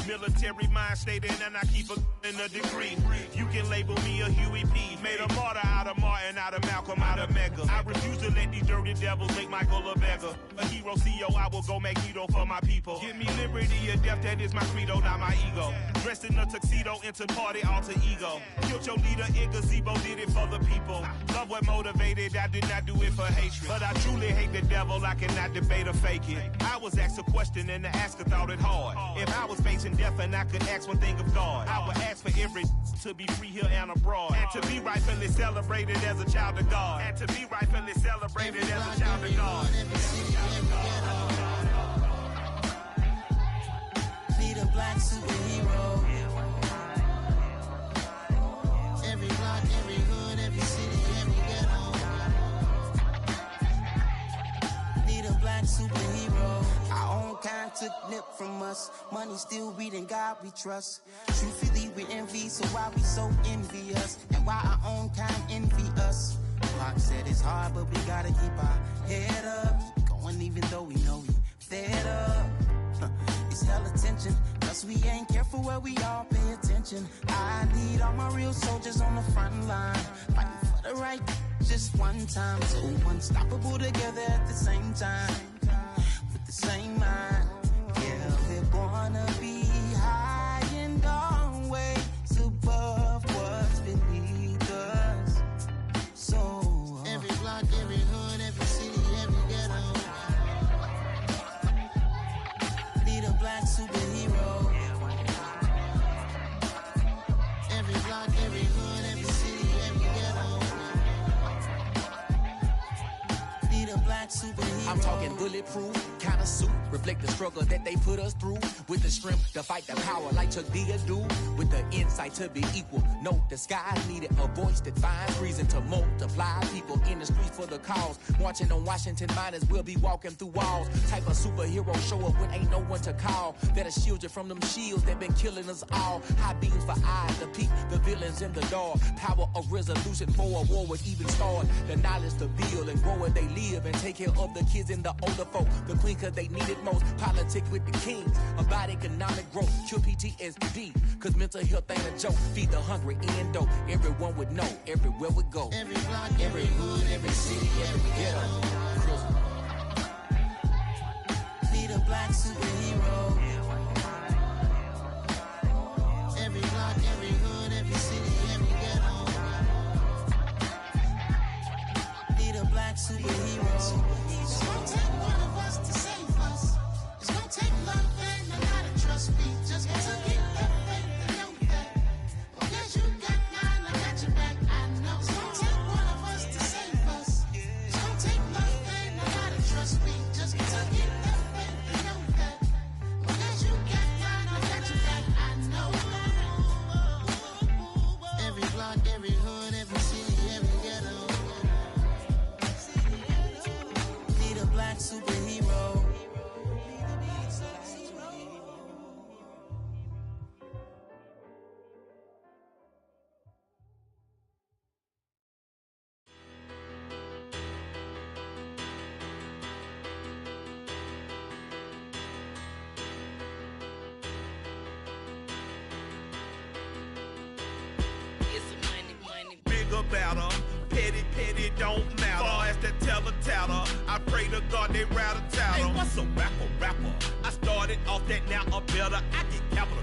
Military mind stated, and I keep in a degree. You can label me a Huey P. Made a martyr out of Martin, out of Malcolm, out of Mega. I refuse to let these dirty devils make Michael a beggar. A hero CEO, I will go Magneto for my people. Give me liberty or death, that is my credo, not my ego. Dressed in a tuxedo, into party, alter ego. Killed your leader in gazebo, did it for the people. Love what motivated, I did not do it for hatred. But I truly hate the devil, I cannot debate or fake it. I was asked a question and the asker thought it hard. If I was facing death and and I could ask one thing of God. I would ask for every to be free here and abroad, and to be rightfully celebrated as a child of God, and to be rightfully celebrated as a child of God. Need a black superhero. Every block, every hood, every city, every ghetto. Need a black superhero. Our own kind took nip from us. Money still reading God we trust. Truthfully we envy, so why we so envious? And why our own kind envy us? Pac said it's hard, but we gotta keep our head up. Going even though we know we fed up. It's hell attention, cause we ain't careful where we all pay attention. I need all my real soldiers on the front line, fighting for the right just one time. So unstoppable together at the same time, with the same mind. Yeah, we're gonna be high and always above what's beneath us. So every block, every hood, every city, every ghetto. Need a black superhero. Every block, every hood, every city, every ghetto. Need a black superhero. I'm talking bulletproof kind of suit, reflect the struggle that they put us through, with the strength to fight the power like Chuck D do, with the insight to be equal. No, the sky needed a voice that finds reason to multiply people in the streets for the cause. Marching on Washington miners, we'll be walking through walls. Type of superhero show up when ain't no one to call, that'll shield you from them shields that been killing us all. High beams for eyes to peek the villains in the dark. Power of resolution for a war would even start. The knowledge to build and grow where they live, and take care of the kids and the older folk. The queen cause they need it most. Politics with the kings about economic growth. Cure PTSD cause mental health ain't a joke. Feed the hungry and dope. Everyone would know everywhere we go. Every block, every hood, every city, every ghetto. Need a black superhero. Every block, every hood, every city, every ghetto. Need a black superhero. It's gonna take one of us to save us. It's gonna take love and a lot of trust. Me just to get that faith and know that. Because you got mine, I got your back. I know. It's gonna take one of us to save us. It's gonna take love and a lot of trust. Me just to get that faith and know that. Because you got mine, I got your back. I know. Every block, every hood, every city, every ghetto. Need a black superhero. Big about her, petty, don't matter. Far as that tattle, I pray to God they rattle tattle. Hey, what's a rapper? I started off that, now a better. I get capital.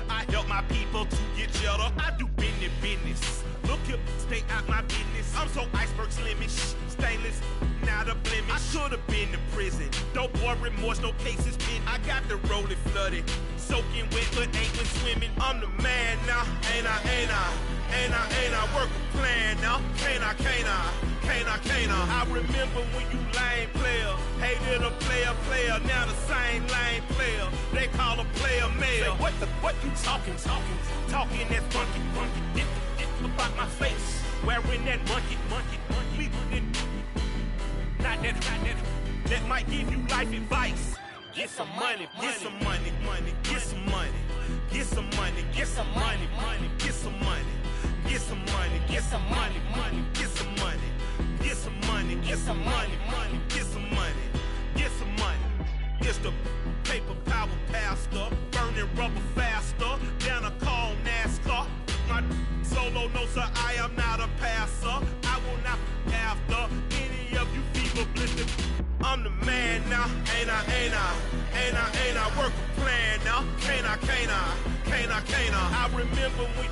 I help my people to get cheddar. I do business. Look here, stay out my business. I'm so iceberg slimish, stainless, not a blemish. I should've been in prison. No boy remorse, no cases pinned. I got the rolling flooded, soaking wet, but ain't been swimming. I'm the man now, ain't I work a plan now, can't I? I remember when you lame player, hated a player, now the same lame player, they call a player mayor. Say, what you talking that funky, get about my face, wearing that monkey, we didn't, not that might give you life advice. Get some money, get some money, get some money, get some money, get some money, get some money. Get some money, get some money, get some money, get some money, get some money, get some money, get some money. It's the paper power pastor, burning rubber faster than a call NASCAR. My solo, no sir, I am not a passer. I will not after any of you fever blistered. I'm the man now, ain't I? Work a plan now, can't I? I remember when